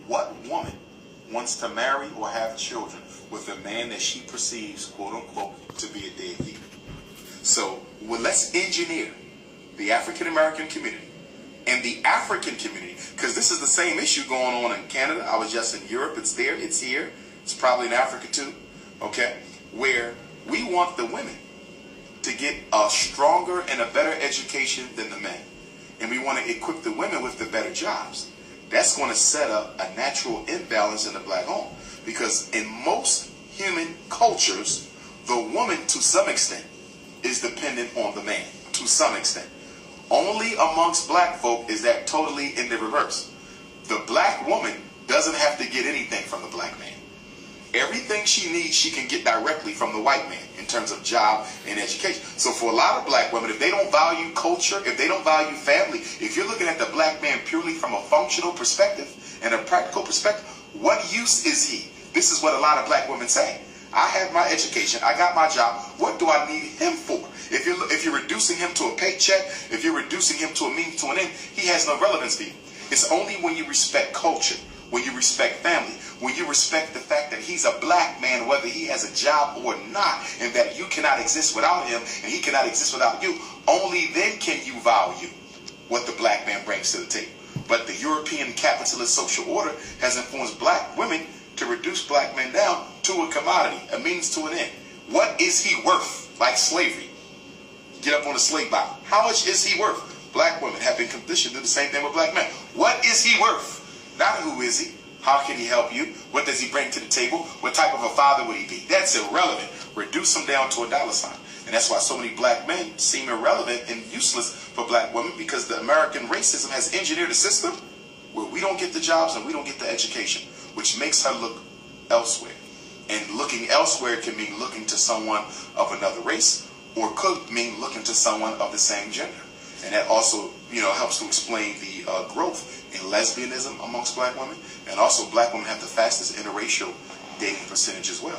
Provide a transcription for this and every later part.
What woman wants to marry or have children with a man that she perceives, quote unquote, to be a deadbeat? So, well, let's engineer the African American community and the African community, because this is the same issue going on in Canada. I was just in Europe. It's there. It's here. It's probably in Africa too. Okay, where we want the women to get a stronger and a better education than the men, and we want to equip the women with the better jobs. That's going to set up a natural imbalance in the black home, because in most human cultures, the woman to some extent is dependent on the man to some extent. Only amongst black folk is that totally in the reverse. The black woman doesn't have to get anything from the black man. Everything she needs, she can get directly from the white man in terms of job and education. So for a lot of black women, if they don't value culture, if they don't value family, if you're looking at the black man purely from a functional perspective and a practical perspective, what use is he? This is what a lot of black women say. I have my education, I got my job, what do I need him for? If you're reducing him to a paycheck, if you're reducing him to a means to an end, he has no relevance to you. It's only when you respect culture, when you respect family, when you respect the fact that he's a black man, whether he has a job or not, and that you cannot exist without him and he cannot exist without you, only then can you value what the black man brings to the table. But the European capitalist social order has influenced black women to reduce black men down to a commodity, a means to an end. What is he worth? Like slavery. Get up on the slave block. How much is he worth? Black women have been conditioned to do the same thing with black men. What is he worth? Not who is he? How can he help you? What does he bring to the table? What type of a father would he be? That's irrelevant. Reduce him down to a dollar sign. And that's why so many black men seem irrelevant and useless for black women, because the American racism has engineered a system where we don't get the jobs and we don't get the education, which makes her look elsewhere. And looking elsewhere can mean looking to someone of another race, or could mean looking to someone of the same gender. And that also, helps to explain the growth in lesbianism amongst black women. And also black women have the fastest interracial dating percentage as well,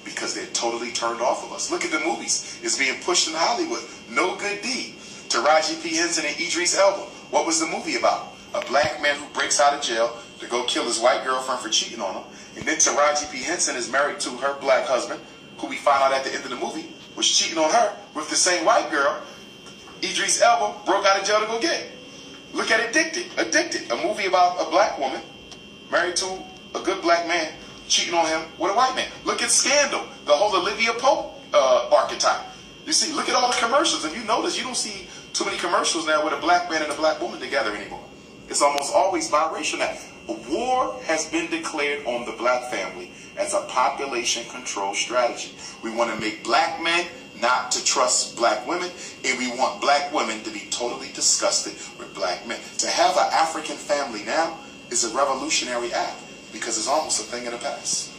because they're totally turned off of us. Look at the movies. It's being pushed in Hollywood. No Good Deed. Taraji P. Henson and Idris Elba. What was the movie about? A black man who breaks out of jail to go kill his white girlfriend for cheating on him. And then Taraji P. Henson is married to her black husband, who we find out at the end of the movie was cheating on her with the same white girl Idris Elba broke out of jail to go get. Look at Addicted, a movie about a black woman married to a good black man cheating on him with a white man. Look at Scandal, the whole Olivia Pope archetype. You see, look at all the commercials. If you notice, you don't see too many commercials now with a black man and a black woman together anymore. It's almost always biracial now. A war has been declared on the black family as a population control strategy. We want to make black men not to trust black women, and we want black women to be totally disgusted with black men. To have an African family now is a revolutionary act, because it's almost a thing of the past.